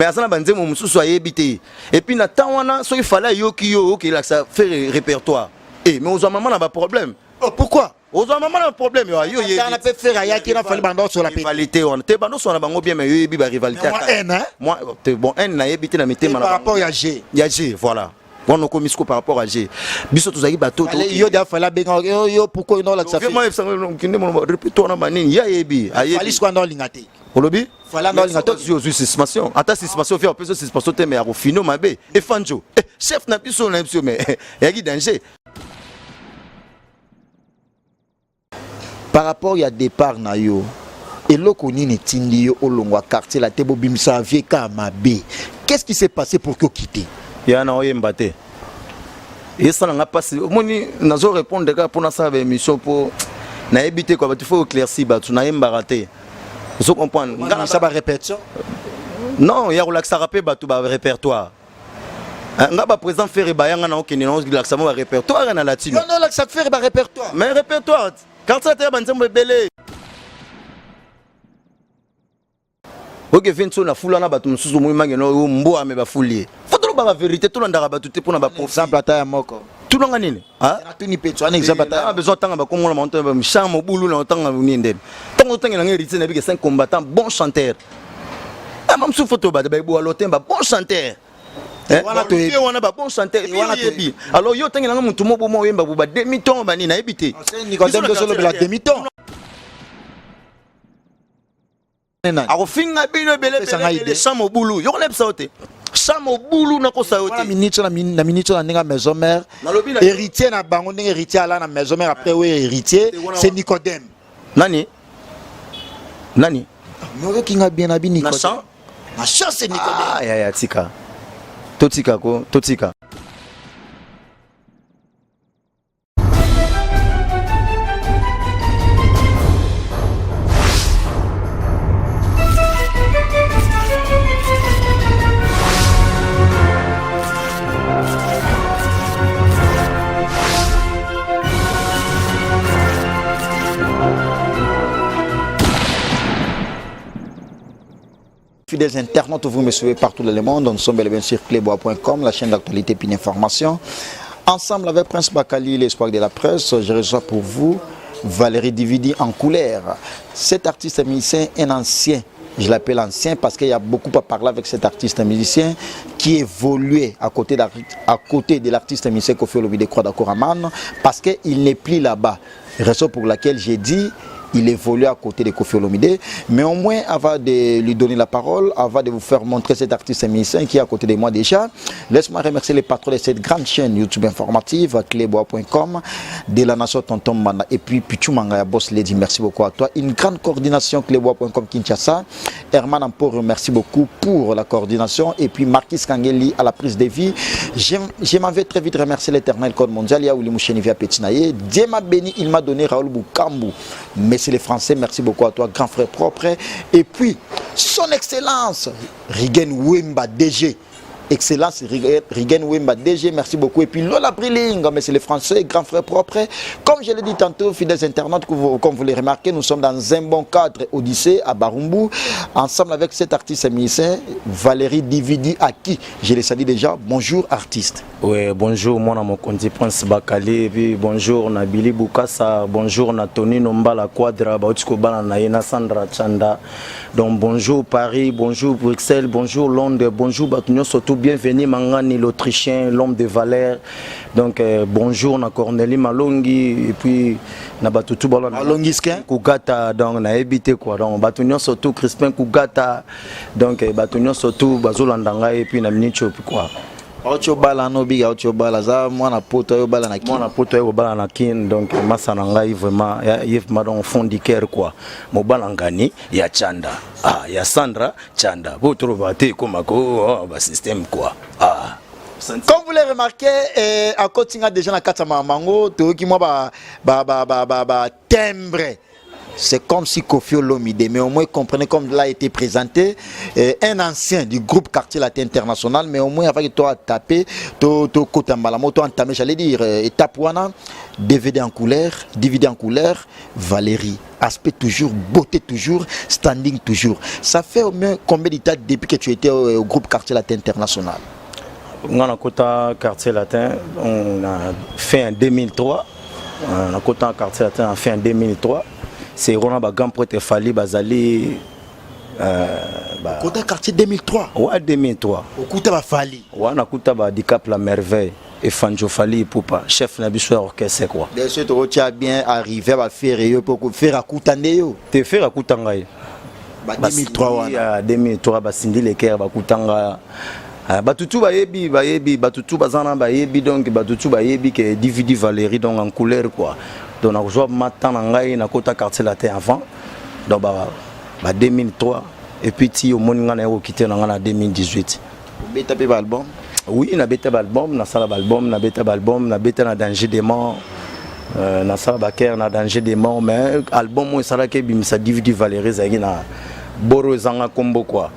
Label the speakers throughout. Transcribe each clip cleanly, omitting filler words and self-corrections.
Speaker 1: mais asana banze mo mususu ayebité et puis na tawana so il fallait yo qui là ça faire répertoire mais aux maman n'a pas problème.
Speaker 2: Pourquoi?
Speaker 1: Aux maman n'a pas problème yo
Speaker 2: on peut faire aya qui na fallait bando sur la
Speaker 1: rivalité on te bando sur na bango bien mais yo yebi ba rivalité moi bon en na yebité na metema
Speaker 2: par rapport à G
Speaker 1: voilà. On a commis par rapport à G. Biso tozaki bateau.
Speaker 2: Yo da fala benga yo pourquoi non là ça fait.
Speaker 1: Moi ça mon répéto na banini ya yebi.
Speaker 2: Fali quoi dans lingate.
Speaker 1: Olobi?
Speaker 2: Fala dans lingate.
Speaker 1: Yo suspension. Ata suspension fait peu suspension te mais au fino mabe. Et fanjo. Chef na biso na biso mais ya ki danger.
Speaker 2: Par rapport à départ na yo et lokoni ne tindi yo olongwa quartier la tebo bimsa vie ka mabe. Qu'est-ce qui s'est passé pour que quitter?
Speaker 1: Ya na oyembate et ça n'a pas moni nazo répondre ka pour na sa émission pour na éviter quoi tu faut éclaircir ba tu na yembaraté vous comprenez
Speaker 2: ngana ça va répétition
Speaker 1: non ya relaxa rapper ba tu ba répertoire nga ba présent faire ba yanga na okene na relaxa ba répertoire na latino
Speaker 2: non là ça faire ba répertoire
Speaker 1: mais répertoire quand ça te ba nzembo belé ok vinso na fula na ba tu mususu muimange no mbo ame ba fulie la vérité tout le monde a battu pour na
Speaker 2: exemple ata moko
Speaker 1: tout le monde nini
Speaker 2: ah tu ni peto un exemple ata
Speaker 1: besoin tanga ba kongo la montagne ba mshamo bulu na tanga ninde tango tanga na héritier na bika 5 combattants bon chanteur mam sou photo ba ba bo alotemba bon chanteur
Speaker 2: wana to
Speaker 1: e wana ba bon chanteur wana to bi alors yo tanga na mutu mo bo mo yemba ba demi ton ba ni na ebité
Speaker 2: ni ko dem do solo la demi ton
Speaker 1: ako finga bino belé chamo bulu yo lep saute Samo boulou na ko saote.
Speaker 2: Na minute na ninga maison mère. Héritier na bango ninga héritier ala na maison mère après oui héritier c'est Nicodème.
Speaker 1: Nani?
Speaker 2: Nous qui nga bien abi Nicodème.
Speaker 1: Na chance c'est Nicodème. Ah ya tika. Totika ko, totika.
Speaker 2: Fidèles internautes, vous me suivez partout dans le monde. Nous sommes bien sûr clebois.com, la chaîne d'actualité et d'information. Ensemble avec Prince Bakali, l'espoir de la presse, je reçois pour vous Valérie Dividi en couleur. Cet artiste musicien est un ancien. Je l'appelle ancien parce qu'il y a beaucoup à parler avec cet artiste musicien qui évoluait à côté de l'artiste musicien Koffi Olomide Croix d'Akoraman parce qu'il n'est plus là-bas. Raison pour laquelle j'ai dit il évolue à côté de Koffi Olomide, mais au moins avant de lui donner la parole, avant de vous faire montrer cet artiste musicien qui est à côté de moi déjà, laisse-moi remercier les patrons de cette grande chaîne YouTube informative, clebois.com, de la nation Tonton Mana, et puis Pichu Mangaya Boss Lady, merci beaucoup à toi. Une grande coordination clebois.com Kinshasa, Herman Ampor, merci beaucoup pour la coordination, et puis Marquis Kangeli à la prise de vie. Je m'en vais très vite remercier l'éternel code mondial, Yaouli Mouchenivia Petinaye, Dieu m'a béni, il m'a donné Raoul Boukambu, mais c'est les Français, merci beaucoup à toi, grand frère propre. Et puis, son excellence, Rigen Wemba DG. Excellence, Rigen Wemba DG, merci beaucoup. Et puis Lola Briling, mais c'est les Français, grand frère propre. Comme je l'ai dit tantôt, fidèles internautes, comme vous l'avez remarqué, nous sommes dans un bon cadre Odyssée à Barumbu, ensemble avec cet artiste musicien, Valérie Dividi, à qui je l'ai salué déjà. Bonjour artiste.
Speaker 1: Oui, bonjour, mon ami Prince Bakali, puis bonjour Nabili Boukassa, bonjour Natoni Nombala Quadra, Bautiko Balanaïna Sandra Chanda. Donc bonjour Paris, bonjour Bruxelles, bonjour Londres, bonjour Batunio, surtout bienvenue Mangani l'Autrichien, l'homme de valeur. Donc bonjour na Cornélie Malongi et puis na Batutu
Speaker 2: Malongi
Speaker 1: Kougata, donc na habité quoi. Donc Batunio surtout Crispin Kougata, donc Batunio surtout Bazolandanga et puis na Minicho puis quoi.
Speaker 2: Bala no biga bala za mwana poto yo bala na kin
Speaker 1: mwana poto yo bala na kin donc masana ngai vraiment yef madon fond du cœur quoi mo bala ngani ya Chanda ya Sandra Chanda vous trouvez comme ko ba système quoi
Speaker 2: comme vous l'avez remarqué à Kotinga déjà na Katama Mango to ki moi ba timbre c'est comme si Koffi Olomide, mais au moins comprenez comme là a été présenté, un ancien du groupe Quartier Latin International, mais au moins avec toi taper, toi entamé, j'allais dire, étape wana, DVD en couleur, Valérie, aspect toujours, beauté toujours, standing toujours. Ça fait au moins combien d'états depuis que tu étais au groupe Quartier Latin International?
Speaker 1: On a côté Quartier Latin, on a fait en 2003. On a côté Quartier Latin, on a fait en 2003. C'est Rona Bagam Prete Fali Bazali.
Speaker 2: Côté Quartier 2003.
Speaker 1: Ouais, 2003.
Speaker 2: Au côté Fali.
Speaker 1: Ouais, on a côté Handicap La Merveille. Et Fanjo Fali Poupa, chef Nabiso orchestre quoi.
Speaker 2: Bien sûr, tu as bien arrivé à faire pour faire à Koutandeo.
Speaker 1: Te faire à Koutangaï.
Speaker 2: 2003.
Speaker 1: 2003, Basindi Leker, Bakutanga. Batutu Batutu Bazana Bayebi, donc Batutu Bayebi qui est DVD Valérie donc en couleur quoi. Donc on a joué matin en Gaï, na Kota Quartier Latin avant. Donc 2003 et puis ti au monde on a quitté en 2018.
Speaker 2: Vous avez tapé album?
Speaker 1: Oui, na beta album, na sala album, na beta album, na beta na danger des morts. Na sala baker na danger des morts mais album moi ça là que bimisa DVD Valérie zagi na Boro Zanga Combo quoi.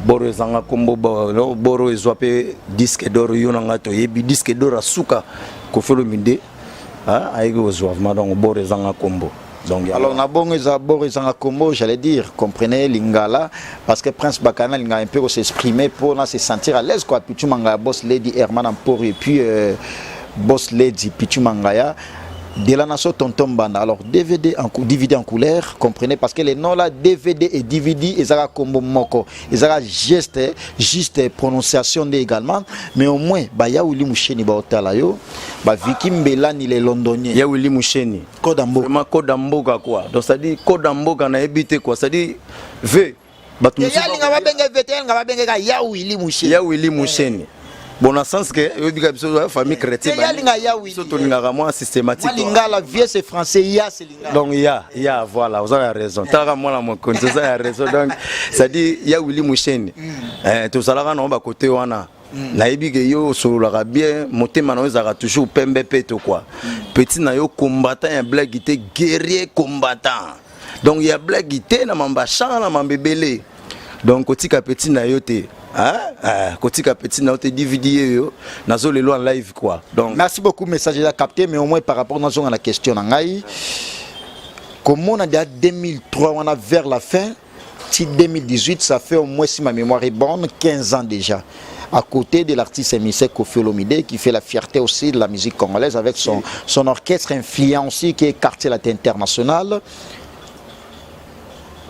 Speaker 1: Boro Zanga Combo Boro ezwape disque d'or yonanga to yebi disque d'or asuka ko felo minde aïgo ozwavma donc Boro Zanga Combo. Donc,
Speaker 2: alors na Boro Zanga Combo j'allais dire comprenez lingala parce que Prince Bakana linga un peu s'exprimer pour se sentir à l'aise quoi Pichu Manga Boss Lady Herman Ampor et puis Boss Lady Pichu Mangaya de la nation Tonton Banda. Alors DVD en couleur, comprenez, parce que les noms là, DVD et DVD, ils ont combo moko, ils ont juste prononciation également, mais au moins, bah ya Willy Moucheni ba otalayo, bah Vicky Mbela ni les Londoniens.
Speaker 1: Ya Willy Moucheni.
Speaker 2: Kodambo.
Speaker 1: Vraiment Kodambo quoi. Donc ça dit Kodambo quand on a habité quoi, ça dit V.
Speaker 2: Bah tout. Ya linga ba benga VTN, nga ba benga ya Willy Moucheni.
Speaker 1: Ya Willy Moucheni. Bon, dans le sens que la famille chrétienne, moi systématique.
Speaker 2: La vie c'est français, c'est
Speaker 1: donc voilà, vous avez raison. Moi vous avez raison. Donc ça dit il y a Willy Moucheni. Tout ça là on va côté wana. Na yebi que yo solo la bien, motema na ozaka toujours pembe peto quoi. Petit na yo combattant un blague était guerrier combattant. Donc il y a blague était na mamba chan na mambebele. Donc kotika petit na yo te Kotika petit na te DVD yo nazo lelo en live quoi. Donc
Speaker 2: merci beaucoup message déjà capté mais au moins par rapport à la question ngai comme on a déjà 2003 on a vers la fin si 2018 ça fait au moins si ma mémoire est bonne 15 ans déjà à côté de l'artiste émissaire Koffi Olomide qui fait la fierté aussi de la musique congolaise avec son orchestre influent aussi qui est Quartier Latin International.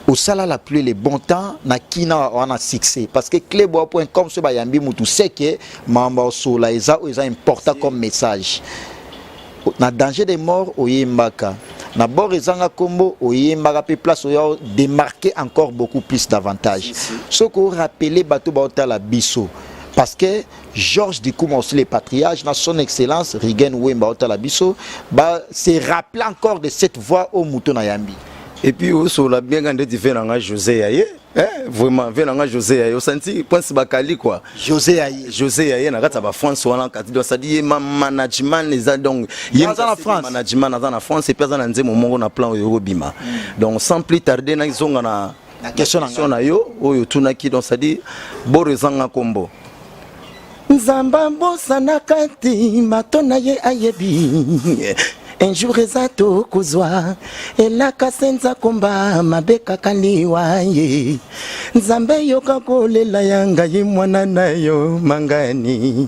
Speaker 2: Au sala la pluie les bons temps na kina on a succès parce que clebois.com ce bayambi mutu c'est que mamba sola eza important comme message na danger des morts au yembaka na bord ezanga kombo au yembaka pe place au démarquer encore beaucoup plus davantage ce qu'on rappeler bateau baota la biso parce que Georges Dikouma aussi les patriarches dans son excellence Rigen Wemba baota la biso ba c'est rappeler encore de cette voix au mutu na yambi.
Speaker 1: Et puis sur la bien grande différence José Aye vraiment venanga José Aye au senti pense bakali quoi
Speaker 2: José Aye
Speaker 1: na kata ba France wana kati do ça dit management les donc
Speaker 2: en France
Speaker 1: management na France et personne na nzemo mongo na plan yo bima donc sans plus tarder na zonga na
Speaker 2: question
Speaker 1: na yo oyo tunaki donc ça dit Borezanga Kombo Nzamba bosana kati matona ye ayebi un jour ezato kuzwa elaka senza komba mabeka kaliwa ye Nzambe yoka kolela yanga yimwana nayo mangani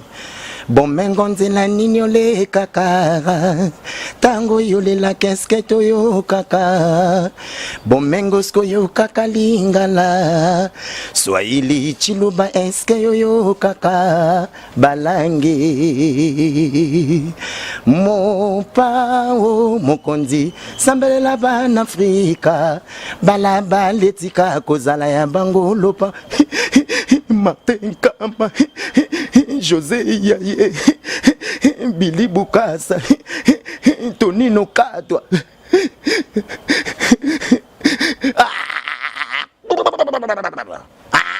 Speaker 1: Bomengo nzela nini ole kaka tango yolela kesket yo kaka Bomengo sko yo kaka lingala Swahili chiluba eske yo kaka balangi Mopao mokonzi sambelela bana Afrika balaba letika kozala ya bango lopa Matenkama José Yaye Billy Bukasa Tonino Kadwa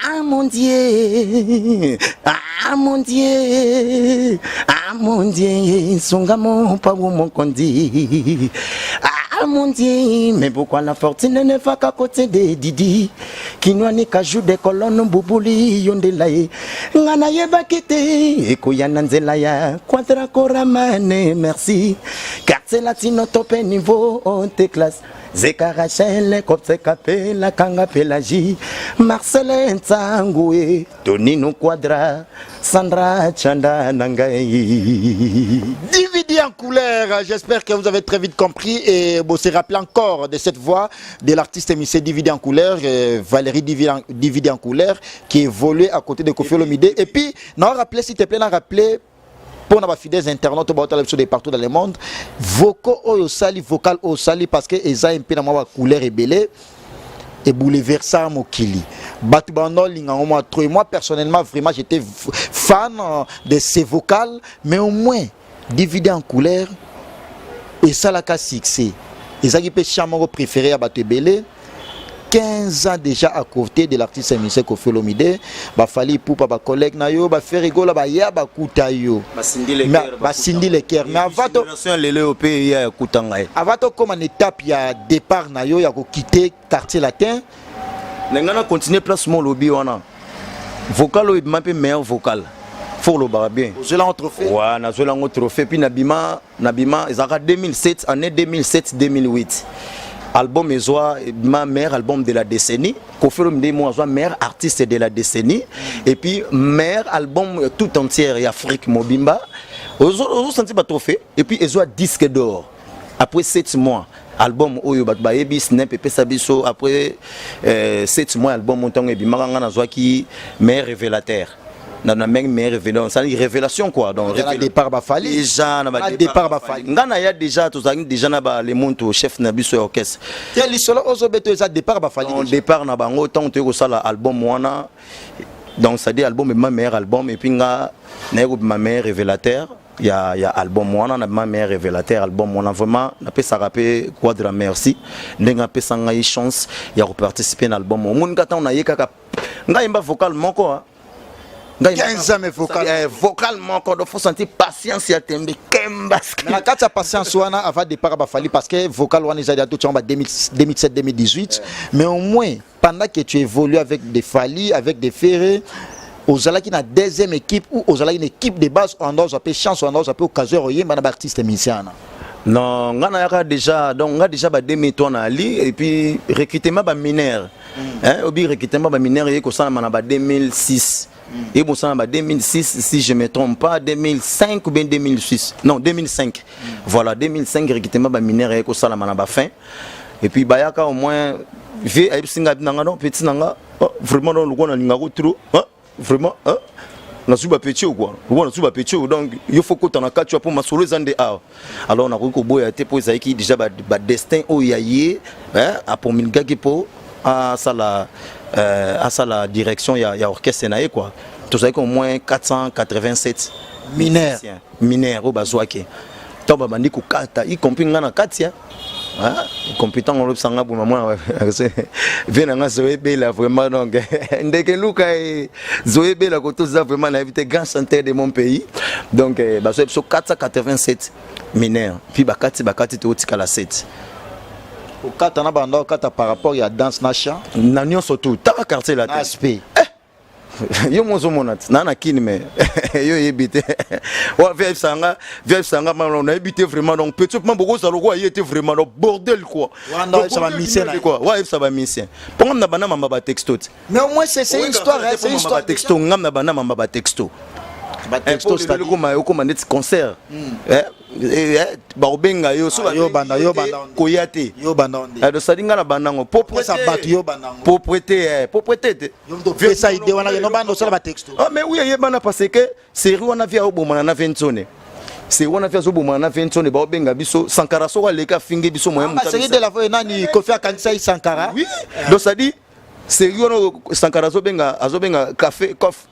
Speaker 1: Ah mon Dieu Ah mon Dieu Ah mon Dieu Songa mon pa mon kondi Ah mon Dieu, mais pourquoi la fortune ne va qu'à côté de Didi? Qui nous a qu'à des colonnes boubouli yondelaye. Ngana yeba kete, eko yananzelaya, quadra koramane, merci. Quartier latino top niveau, on te classe. Zeka Rachel, Kopse Kapela, Kanga Pelagi, Marcelin Ntangoué, Tonino Quadra, Sandra Chanda Nangaï.
Speaker 2: Dividé en couleur, j'espère que vous avez très vite compris et vous se rappelez encore de cette voix de l'artiste émissé Dividé en couleur, Valérie Dividé en couleur, qui évoluait à côté de Koffi Olomide. Et puis, non, rappelez s'il te plaît, rappelez. Pour nos fidèles internautes de partout dans le monde, vocal au sali parce que ils ont un peu de couleur et belé et bouleversant mokili. Moi personnellement vraiment j'étais fan de ces vocales, mais au moins divisé en couleur et ça la cas succès. Ils ont un chambre préféré à Bato belé. 15 ans déjà à côté de l'artiste émissé Koffi Olomide, fali pour ba collègue na yo, ba faire rigola ba ya ba kuta yo. Ba sindi le cœur. Mais avant to comme une étape ya départ na yo ya ko quitter quartier latin.
Speaker 1: N'engana continuer place mon lobby wana. Vocal ou m'a peu meilleur vocal. Faut le bar bien.
Speaker 2: Je l'ai un trophée.
Speaker 1: Ouais, na je l'ai un trophée puis nabima ils 2007 année 2007-2008. Album Ezoa, ma meilleure album de la décennie. Koffi Olomide, moi, meilleur artiste de la décennie. Et puis, meilleur album tout entier, Afrique Mobimba. Vous sentez pas trophée. Et puis, Ezoa disque d'or. Après 7 mois, album Oyo Batbaebi, Snap et Pesabiso. Après 7 mois, album Montango et Bimaranga qui meilleur révélateur. Dans la même révélation, c'est une révélation quoi. Donc
Speaker 2: départ Bafali.
Speaker 1: Déjà na
Speaker 2: départ Bafali.
Speaker 1: Ngana ya déjà tout ça déjà na ba les monto chef na biso orchestre.
Speaker 2: Quel solo ozo beto ça départ Bafali.
Speaker 1: On départ na bango tant que ça l'album wana. Donc ça dit album est ma meilleur album et puis nga na ma meilleur révélateur. Il y a album wana na ma meilleur révélateur album wana vraiment na pe ça rapper Quadra merci. Ndenga pe sanga y chance il y a participer à l'album. Mon gata on a yeka nga imba vocal moko
Speaker 2: 15 ans mais
Speaker 1: vocalement quand il faut sentir patience ya tembe kembas
Speaker 2: na kati ya patience wana avant départ Bafali parce que vocal wana déjà tout en 2007-2018 mais au moins pendant que tu évolues avec des Fali avec des Ferré aux ala qui na deuxième équipe ou aux ala une équipe de base on doit appeler chance on doit appeler occasion oyemba na artiste musicien.
Speaker 1: Non, on a déjà ba 2003 na ali et puis recrutement ba mineur. Hein, obi recrutement ba mineur et ko ça na ba 2006. Et bon ça en 2006 si je me trompe pas 2005 ou bien 2006 non 2005 voilà 2005 recrutement ba mineur et ko ça na ba fin et puis bayaka au moins j'ai singa nanga non petit nanga vraiment non le na ngako trop vraiment na suba petit ou quoi na suba petit donc il faut que tu en quatre pour ma solo zande a alors on a ko boya te pour ça qui déjà ba destin o yaye hein a pour minga qui pour à ça la direction il y a orchestre naé quoi tout ça qu'au moins 487 mineurs au bazouake to ba bandi ko kata y compris ngana katia hein compétent on l'obsanga pour maman vient nga zoebe là vraiment donc ndeke luka zoebe là ko tout ça vraiment na invité grand chanteur de mon pays donc bazoebe so 487 mineurs puis bakati to tika la 7
Speaker 2: au katana banda kata par rapport à danse nacha
Speaker 1: na nyon surtout ta quartier là
Speaker 2: aspect
Speaker 1: yo mozo monat na kini me yo yebite wa vieille sanga on a habité vraiment donc petit peu beaucoup ça le était vraiment le bordel quoi
Speaker 2: ça va mission
Speaker 1: quoi ouais ça va mission pour na bana mamba ba texto
Speaker 2: mais au moins c'est une histoire c'est une histoire
Speaker 1: texto ngam na bana mamba ba texto
Speaker 2: texto
Speaker 1: c'est comme un concert baobenga yo so
Speaker 2: yo banda
Speaker 1: koyate
Speaker 2: yo banda
Speaker 1: ado sadinga na bandango propriété
Speaker 2: yo fait ça idée wana no banda so ba texto
Speaker 1: ah mais oui yebana parce que série wana via obomana na ventone c'est wana via obomana na ventone baobenga biso Sankara so leka fingi biso moyen
Speaker 2: mutabisa série de la fois nani Koffi akanisa Sankara
Speaker 1: oui donc ça dit c'est yo Sankara azobenga café coffre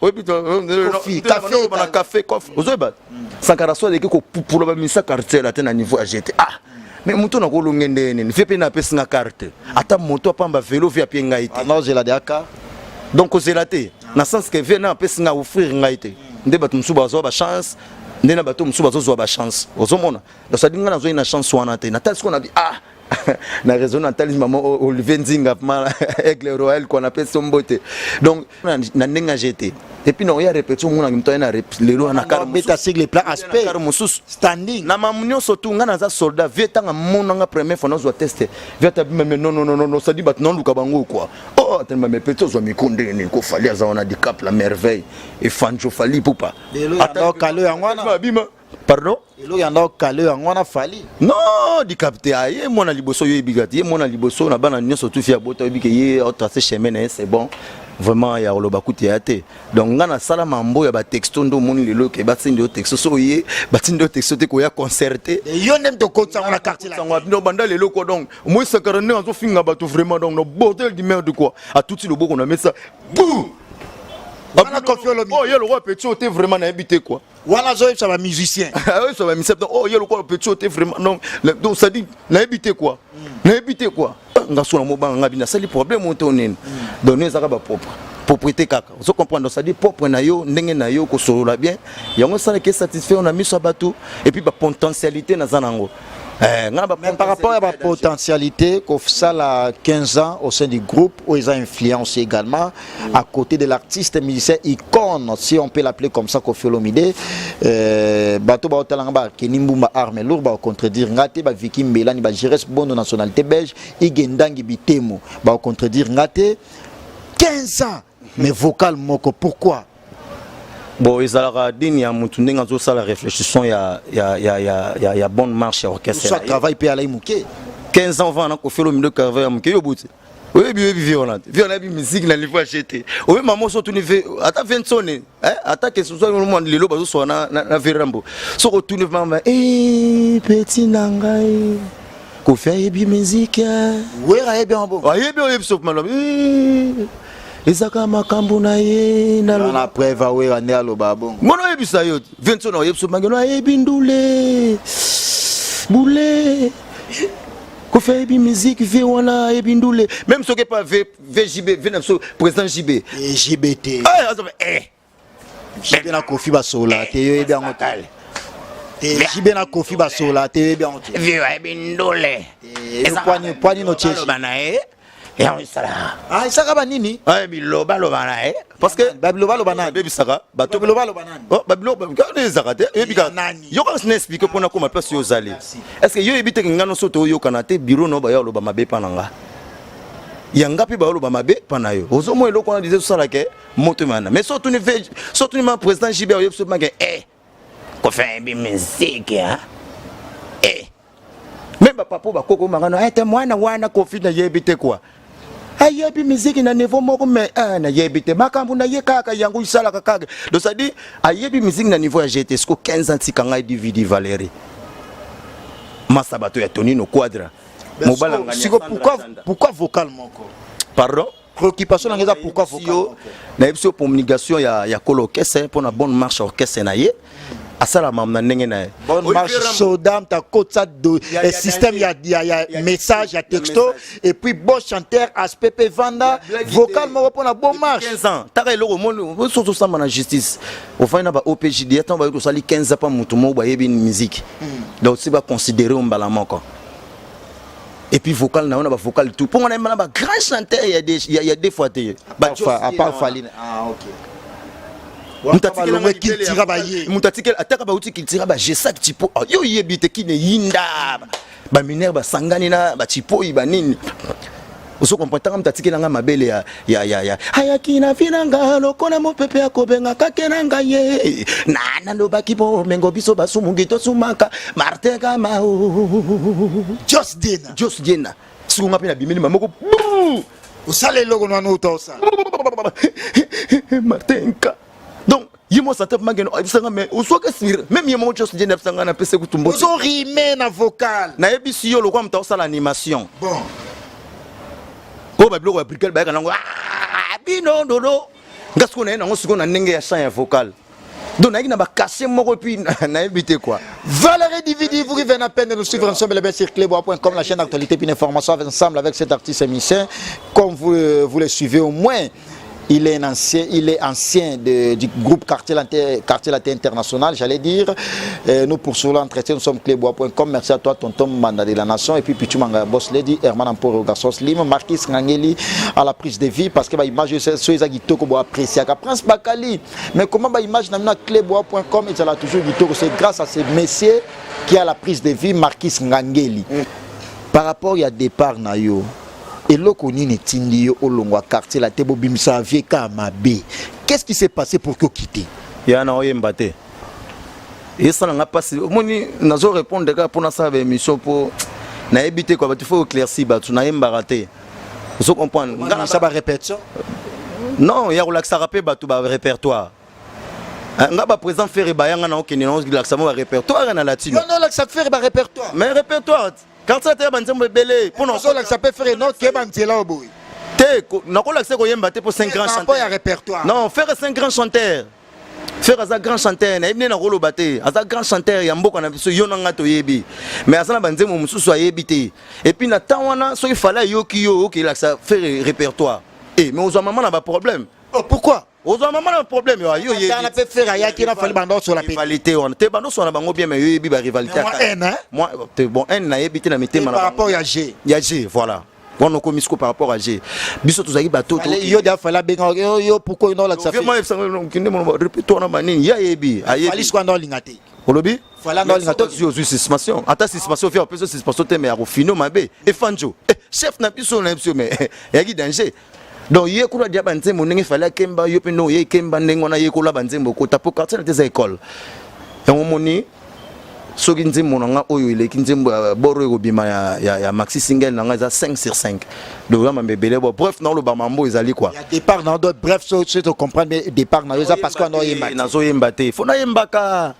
Speaker 1: café coffre ozoba Sankara so leki ko pour ba misa quartier là tena niveau agité ah mais muto na ko longende nini fait pe na pesa nga carte ata moto pamba vélo via pe ngaite
Speaker 2: non je la daka
Speaker 1: donc ozelaté na sens que vient na pesa nga offrir ngaite nde batu msuba zo ba chance nde na batu msuba zo ba chance ozomona donc ça dinga na zo ina chance wana te na tasi ko na ah na raison natali maman Olivier Nzinga avec le royal qu'on appelle son beauté donc na nenga jeté et puis non il y a répétition mon ami toi na le lo na car
Speaker 2: beta sigle le plan aspect standing
Speaker 1: na mamunyo surtout ngana za soldat vietanga monanga première fois nous tester vieta même non ça dit bat non luka bango quoi oh tellement mes petits zo mikonde ni ko fali za on a di cap la merveille et fanjo fali poupa
Speaker 2: attends kalo yangwana
Speaker 1: bima pardon
Speaker 2: elo yanda kalo yangwana fali
Speaker 1: non di capter aye mona liboso yo bigati mona liboso na bana nyoso tout fia bota bike ye au tracé chemin c'est bon vraiment ya loba kuti ate donc ngana sala mambo ya ba texto ndo moni lelo ke ba tsindi o texto so ye ba tsindi o texto te ko ya concerté
Speaker 2: yo nem to kotsa on a quartier là
Speaker 1: ngwa ndo banda lelo ko donc moi sakarane azo finga ba to vraiment donc no bordel di merde quoi à tout le boko na met ça bouh
Speaker 2: on a confié le
Speaker 1: oh yelo ko petit o te vraiment na habité quoi
Speaker 2: wana zo ça va musicien
Speaker 1: ah oui ça va musicien oh yelo ko petit o te vraiment donc ça dit na habité quoi na habité quoi ngaso na mobanga ngabi na sali problème on tonene donner ça ba propre propriété kaka vous comprenez ça dit propre na yo ndenge na yo ko solola bien yango ça que satisfait on a mis sur bateau et puis ba potentialité na zanango
Speaker 2: même par rapport à la potentialité qu'on ça la 15 ans au sein du groupe où ils ont influencé également à côté de l'artiste musicien icône si on peut l'appeler comme ça Koffi Olomide bato ba otalanga ba Kenimbumba arme lourd ba contredire ngate ba Vicky Mbelani ba Jires Bondo nationalité belge igendangi bitemo ba contredire ngate 15 ans mais vocal moko pourquoi
Speaker 1: bon ils ont dit ya mutu ndenga zo sala réflexion ya bonne marche orchestre
Speaker 2: ça travail pe ala imuke
Speaker 1: 15 ans va na Koffi Olomide travail amuke yo buti oui bien violente musique na niveau acheter oui maman so tuni fait ata 20 sonne ata que ce soit le monde lelo bazo so na verambo so ko tuni mama petit nangai Koffi bi musique
Speaker 2: oui ra bien bon
Speaker 1: bien so malom ezaka makambo na ye
Speaker 2: na preuve awe ane aloba bongo
Speaker 1: mono yebisa yo 20 na yebso mangeno ayebi ndule boule Koffi yebi musique vi wana yebi ndule même ce que pas VJB venam so président JB
Speaker 2: JBT JB na Koffi basola te yo yebi ango tale JB na Koffi basola te yebi ango te
Speaker 1: vi yebi ndule
Speaker 2: poani no cheche
Speaker 1: bana et on sala
Speaker 2: ah ça va nini
Speaker 1: ah biloba lobana parce que
Speaker 2: biloba lobana
Speaker 1: baby saka
Speaker 2: bato biloba lobana
Speaker 1: oh biloba quand zakate et bika yo ka se expliquer pour na comment place yo zali est-ce que yo ebite ngano soto yo kanate bureau no ba yo loba mabe pananga yanga pi ba loba mabe panayo ozo mo eloko na disait sala ke moto mana mais surtout ni ma président JB yo so manga Koffi bi musique même papa ba koko mangano ete mwana wana Koffi na yebite quoi ayebi musique na niveau moko mais na yebite makambu na ye kaka yango isala kaka donc ça dit ayebi musique na niveau ya GT sko 15 ans tikanga DVD Valérie masabato ya Tonino Quadra
Speaker 2: mobala ngani pourquoi vocal moko
Speaker 1: pardon
Speaker 2: préoccupation na ngeza pourquoi vocal
Speaker 1: na ebso communication ya colorchestre pour na bonne marche orchestre na ye asala mamna ndenge na
Speaker 2: bonne marche sodam ta kotsa do système ya message ya texto et puis bon chanteur aspect pe vanda vocal mo pour la bonne marche
Speaker 1: 15 ans ta eloko mon so samba na justice au fin na ba OPJD attend ba ko sali 15 ans pa mutu mo ba yebi musique donc c'est pas considérer un balamoko et puis vocal na on a ba vocal tout pour on a ba grand chanteur il y a des fois
Speaker 2: à part Faline ah OK
Speaker 1: mutatikela ataka bauti kiltira ba jesak tipo yo yebite kine yinda ba minere ba sangani na ba tipo iba nini uso kompatanga mutatikela nga mabele ya hayakina vinanga lokona mopepe akobenga kakenanga ye nana ndo bakipo mengo biso basumungi to sumaka Martin kama
Speaker 2: Just Dina
Speaker 1: sunga pina bimeli mamoko
Speaker 2: usale logo no utosa
Speaker 1: Martin ka donc yimo sante mangeno abisanga mais usoka sir même yimo Just Dina abisanga na pese kutumbo
Speaker 2: so rime na vocal
Speaker 1: na ebisi yo lokwa mta osala animation
Speaker 2: bon
Speaker 1: ko ba bloko appliquer ba kana ngo bino dodo ngasko na ngo siko na ndenge ya chant ya vocal donc na ba cacher moko puis na ebité quoi
Speaker 2: Valérie Dividi, vous revenez à peine de nous suivre ensemble sur clebois.com, la chaîne d'actualité puis d'information ensemble avec cet artiste émissien comme vous le suivez au moins Il est ancien du groupe Quartier Latin International, j'allais dire. Nous poursuivons l'entretien, nous sommes clébois.com. Merci à toi, tonton Manda de la Nation. Et puis Pichu Manga Boss Lady, Herman Amporo Garçon Slim, Marquis Ngangeli à la prise de vie. Parce que l'image, c'est ce que vous appréciez. Prince Bakali. Mais comment l'image n'a clébois.com, et ça l'a toujours dit, c'est grâce à ces messieurs qui a la prise de vie, Marquis Ngangeli. Par rapport à départ, Nayo. Et là, on est tindi au long quartier la tebo bimsa vie kamabe. Qu'est-ce qui s'est passé pour que quitter?
Speaker 1: Il y a un oyembate. Et ça n'a pas passé. Moi, je répondre déjà pour ça émission pour na éviter quoi. Il faut éclaircir. Tu n'as pas raté. Vous comprenez?
Speaker 2: Ça va répétition?
Speaker 1: Non, il y a relax à rappeler tu vas répertoire. Nga ba présent faire bayanga na okene non relax à répertoire na latino.
Speaker 2: Non, relax à faire répertoire.
Speaker 1: Mais répertoire. Quand ça t'es banzembe belé pour non
Speaker 2: ça peut faire non que banzela au boy.
Speaker 1: Té na ko laxé ko yemba té pour 5 grands chanteurs.
Speaker 2: Répertoire.
Speaker 1: Non, faire 5 grands chanteurs. Faire un grand chanteur na ibné na rolo baté, un grand chanteur ya mboko na biso yo nanga to yebi. Mais asana banzembe mususu ayebi té. Et puis na tawana so il fallait yo ki yo ki laxa faire répertoire. Eh mais aux maman na ba problème.
Speaker 2: Oh pourquoi?
Speaker 1: Aux maman na problème yo yebi.
Speaker 2: On peut faire ya ki na fallait bando sur la
Speaker 1: rivalité on té bando sur na bango bien mais yo yebi ba rivalité. Moi té bon en na yebi té na mété
Speaker 2: par rapport à G.
Speaker 1: Ya G voilà. On a commis par rapport à G. Biso tozaki bato to.
Speaker 2: Yo da fala benga yo pourquoi non la ça fait.
Speaker 1: Moi ça kinde mon répétoire na banini ya yebi.
Speaker 2: Fali siko ndo lingate.
Speaker 1: Olobi?
Speaker 2: Fala ndo lingate.
Speaker 1: Yo suspension. Ata suspension fait peu suspension te mais au fino mabe. E fanjo. Chef na biso na biso mais ya gi danger. Donc hier kula dia banzembo ndenge fala kemba yo pe no ye kemba ndenge na ye kula banzembo ko tapo quartier des écoles. Et on moni soki nzembo nanga oyo ileki nzembo boro ekobima ya maxi single nanga za 5 sur 5 donc ya mambebele bo bref na lo ba mambo ezali quoi
Speaker 2: ya départ na do bref so tu comprendre mais départ na ça parce qu'on a yemba
Speaker 1: nazo yemba te fo na yembaka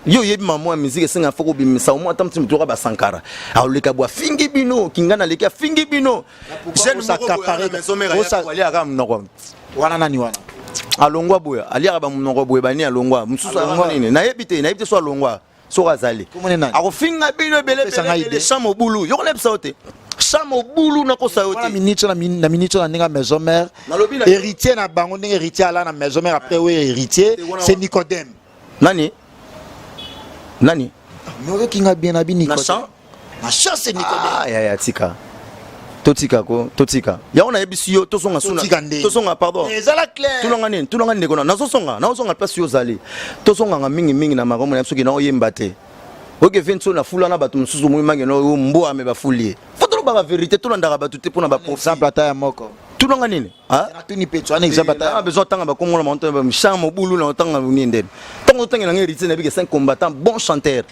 Speaker 1: yo yebi maman musique singa foko bimisa au moins tamti mtoka ba sankara aleka bwa fingi bino kingana leka fingi bino jeune
Speaker 2: ça caparer
Speaker 1: ça ali aga mnoko
Speaker 2: wana nani wana
Speaker 1: alongwa boya aliaka ba munoko boya bani alongwa mususu alongwa nini na yebite so alongwa so azali akofinga bino belebele chamo bulu yo kolep saote chamo bulu na ko saote
Speaker 2: na minute na ninga maison mère héritier na bango ndenge héritier ala na maison mère après oui héritier c'est Nicodème
Speaker 1: nani
Speaker 2: no kinga bien na bi Nicodème na chance c'est Nicodème
Speaker 1: ya tika totika ya ona yebisi yo tosonga suna tosonga pardon
Speaker 2: ezala clair
Speaker 1: tulonga nini kona nazosonga place yo zali tosonga mingi na makomo na soki na oyemba te oke ventso na fula na bato mususu muimange no mbo ame bafulie fotolo ba vérité tolandaka bato te pona ba
Speaker 2: exemple ata ya moko
Speaker 1: tulonga nini
Speaker 2: na tuni petso ana exemple ata
Speaker 1: ya besoin tanga ba kongola monto ba mshamo bulu na tanga ninde tango tanga na ngeri tsena bike 5 combattants bon chanteur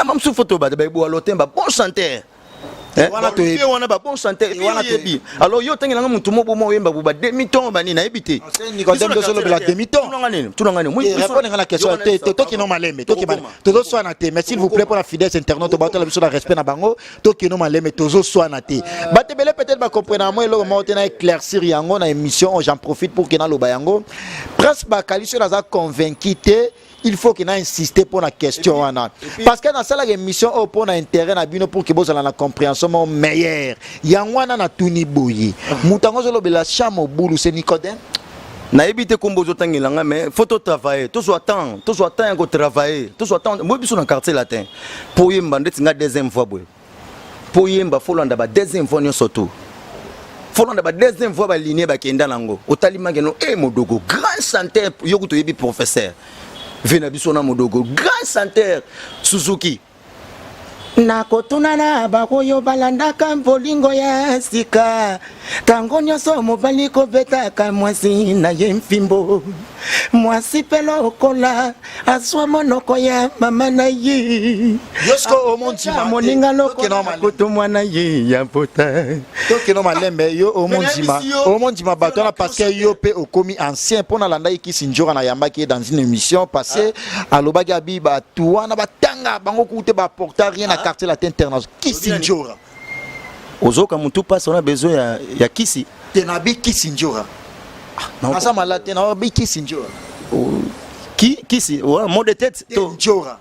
Speaker 1: mam su photo ba de bo alotemba bon chanteur wana to yebi wana ba bon chanteur wana to yebi alors yo tengela nga mutu mobo mo yemba buba demi-ton bani na yebite
Speaker 2: Nicodème do solo bela demi-ton
Speaker 1: tulanga nini
Speaker 2: moi répondre na question to ki no malembe to ki tozo soana te mais s'il vous plaît pour la fidèles internautes ba to la biso la respect na bango to ki no malembe tozo soana te ba te bele peut-être ba comprendre moi lo mo tena éclaircir yango na émission j'en profite pour que na lo ba yango Prince Bakali sur la convaincu te il faut qu'il insiste pour la question parce que dans cette émission au pour intérêt na bino pour que vous ayez la compréhension meilleure yangwana na tuni boyi mutango zo lobela chamo bulu c'est Nicodème
Speaker 1: na ebite kombo zo tangilanga mais faut travailler tout soit temps ko travailler tout soit temps moi biso na quartier latin pour yemba ndetinga deuxième fois boy pour yemba faut landa ba deuxième fois nyonso tout faut landa ba deuxième fois ba ligne ba kenda nango otalimanga no modogo grand chanteur yokuto yebi professeur Vena bisona modogo grand chanteur Suzuki
Speaker 3: nakotunana bakoyo balandaka mbolingo ya sika tango nyonso mobali kobetaka mwasi na ye mfimbo mwasi pe lokola azwa monoko ya mama na ye
Speaker 2: yosko omondima
Speaker 3: moninga lokola koto mwana ye ya pota
Speaker 2: tokeno malembe yo omondima bato na parce que yo pe okomi ancien pona landa ikisi njora na yambaki dans une émission passée alobaki abiba tuana batanga bango kute ba porter rien à quartier latin international kisi njora
Speaker 1: ozoka mutu passe on a besoin ya kisi
Speaker 2: tenabi kisi njora asa malate na bi kisi njora
Speaker 1: kisi mot de tête
Speaker 2: to njora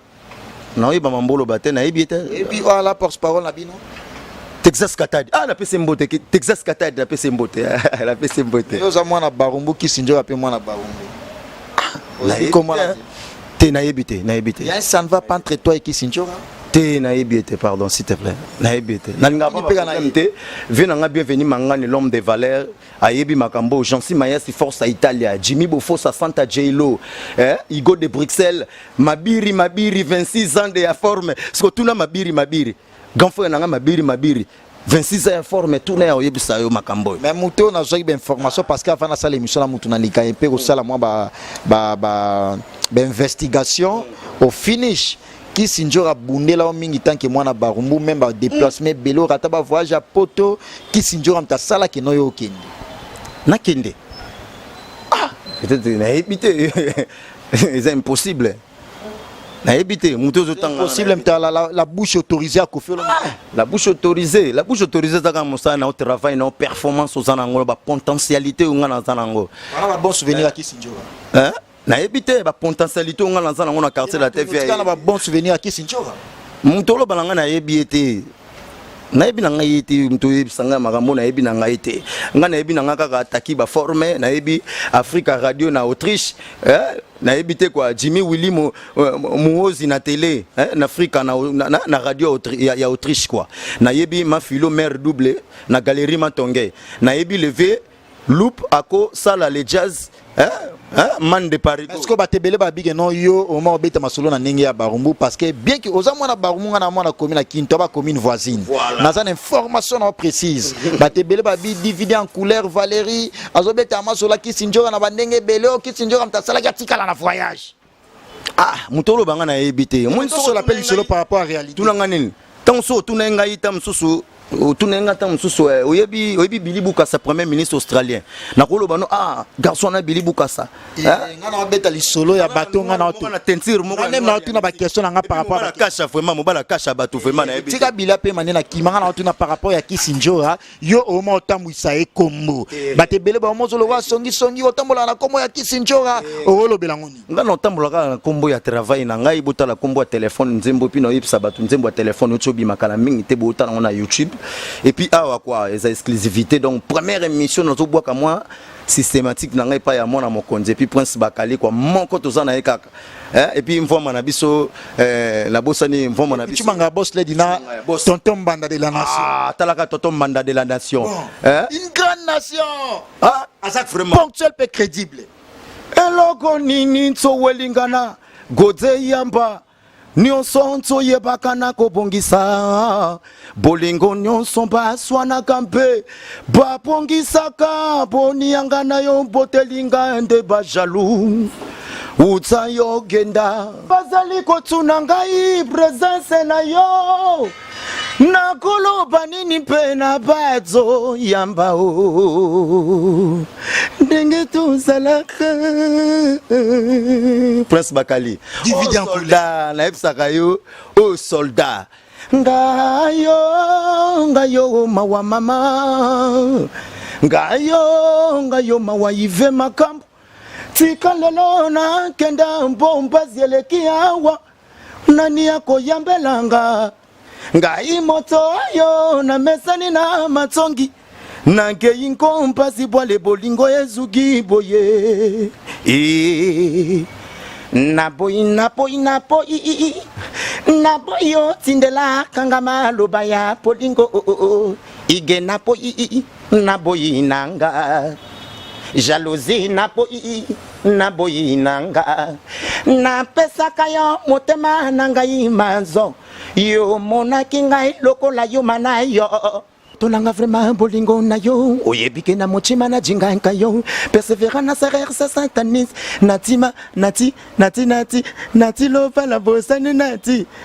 Speaker 1: na iba mambolo baté na ibi té
Speaker 2: et puis voilà porte parole na bino
Speaker 1: Texas Katadi. Ah, la PC Mbote. Texas Katadi, la PC Mbote. La PC Mbote.
Speaker 2: Yo moi na Barumbu qui sinjo appelle moi na Barumbu. Comment
Speaker 1: T'es naïbité.
Speaker 2: Ça ne va pas entre toi et qui sinjo.
Speaker 1: T'es naïbité, pardon, s'il te plaît. Naïbité. Nanga pas naïbité. Venanga bienvenue Mangani l'homme des valeurs. Ayebi Makambo, Jansi Mayasi Force à Italia, Jimmy Bofo sa Santa J-Lo, Igo de Bruxelles, Mabiri 26 ans de la forme. Ce que tout na Mabiri. Ganfo nanga Mabiri. 26 ans de forme, tout na oyebi sa yo Makambo.
Speaker 2: Mais mouto na zoyi information parce qu'avant ça l'émission la mouto na lika un peu au sala moi ba investigation au finish. Qui sinjora bundela o mingi tant que moi na Barumbu même ba déplacement belo rata ba voyage à poto qui sinjora mta sala ke no yo kende.
Speaker 1: Na kende. Ah, peut-être naïbité. C'est impossible. Naïbité, muto zotan
Speaker 2: impossible mta la bouche autorisée à kofi.
Speaker 1: La bouche autorisée ça comme ça na au travail na performance aux anango ba potentialité ngana zanango.
Speaker 2: On a bon souvenir à qui sinjora.
Speaker 1: Hein? Naïbité ba potentialité ngana zanango na quartier la TV.
Speaker 2: On a bon souvenir à qui sinjora.
Speaker 1: Mutolo balanga na yebité. Nayebi na ngai ete mto yebisanga makambo nayebi na ngai ete nga nayebi na nga kaka ataki ba forme nayebi Africa Radio na Autriche nayebi te kwa Jimmy Willy Muozi na télé na Africa na radio ya Autriche quoi nayebi Mafilo mère double na galerie Matonge nayebi levé Loop ako sala le jazz man de Paris.
Speaker 2: Est-ce que batebele ba big non yo au moment obeta masolo na ndenge ya Barumbu parce que bien que oza mwana Barumbu na mwana commune Kinto ba commune voisine. Na za information non précise. Batebele ba bi divisé en couleur Valérie azobeta masolo ki sinjora na bandenge belo ki sinjora mtasala ki atikala na voyage.
Speaker 1: Ah, mutolo banga na ebité.
Speaker 2: Moi so l'appelle solo par rapport à réalité.
Speaker 1: Tout nangani. Tant so tout nanga itam susu Tunenga tam susu oyebi Billy Bukasa premier ministre australien nakolo bano garçon na Billy Bukasa
Speaker 2: ngana beta li solo ya bato ngana to
Speaker 1: na tensir mo
Speaker 2: même na tuna ba question nga par rapport à
Speaker 1: cacha vraiment mobala cacha bato vraiment na yebi
Speaker 2: tika bila pe manena kimanga na tuna par rapport ya Kisinjora yo au moins tamwisa e kombo bate bele ba mo solo wa songi otambola na kombo ya Kisinjora olo belangoni
Speaker 1: ngana otambola na kombo ya travail na ngai botala kombo ya téléphone nzembo pino yipsa bato nzembo ya téléphone ochobi makala mingi te botala na YouTube. Et puis quoi les exclusivités donc première émission dans tout bois comme moi systématique n'anga pas ya mona mokonzi et puis Prince Bakali quoi mon koto za na ekaka et puis mvo manabiso la bossani mvo manabiso
Speaker 2: tu manga boss lady na tonton Mbanda de la nation
Speaker 1: talaka tonton Mbanda de la nation
Speaker 2: une grande nation
Speaker 1: ça vraiment
Speaker 2: ponctuel et crédible
Speaker 1: eloko nini tso welingana godze yamba nyonso nso yebaka na kobongisa bolingo nyonso baswana kampe babongisaka bonianga na yo botelinga nde bajalu utsa yo genda bazali kotuna ngai presence na yo nakoloba nini mpe na bazo yamba o ndenge tozalaka Prince Bakali
Speaker 2: dividé en
Speaker 1: soldat na ebsaka yo o soldat ngayo mawa mama ngayo mawa ive makambo tika lelo na kenda mbomba zieleki awa nani yako yambelanga ngai moto yo na mesani na matongi nange inkompa sibwale bolingo ezugi boye naboy yo tindela kanga maloba ya polingo ige naboy nanga jalousie naboy nanga na pesaka yo motema nanga imanzo yo monaki ngai lokola yo manayo tolanga vraiment bolingo na yo oyebike na mochima na jinga nka yo persévérant na serre sa sataniste natima nati loba la bosane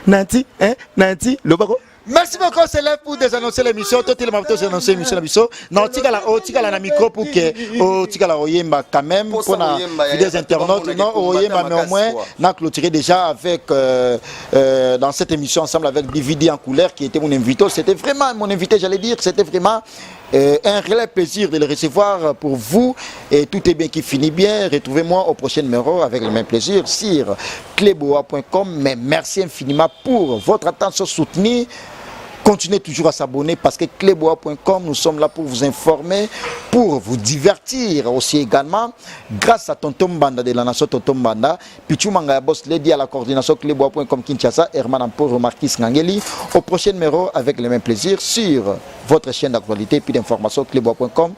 Speaker 1: nati lobako.
Speaker 2: Merci beaucoup, c'est là pour désannoncer l'émission. Tout le monde a annoncé l'émission. Non, tika la micro pour que tika la oyemba quand même pour na des internautes. Non, oyemba mais au moins n'a clôturé déjà avec dans cette émission ensemble avec DVD en couleur qui était mon invité. C'était vraiment mon invité, j'allais dire, c'était vraiment un réel plaisir de le recevoir pour vous et tout est bien qui finit bien. Retrouvez-moi au prochain numéro avec le même plaisir sur cleboa.com. Mais merci infiniment pour votre attention soutenue. Continuez toujours à s'abonner parce que cleboa.com, nous sommes là pour vous informer, pour vous divertir aussi également. Grâce à Tonton Banda de la nation Tonton Banda, Pichu Manga Boss Lady à la coordination cleboa.com Kinshasa, Herman Amporo Marquis Ngangeli. Au prochain numéro avec le même plaisir sur votre chaîne d'actualité et puis d'information cleboa.com.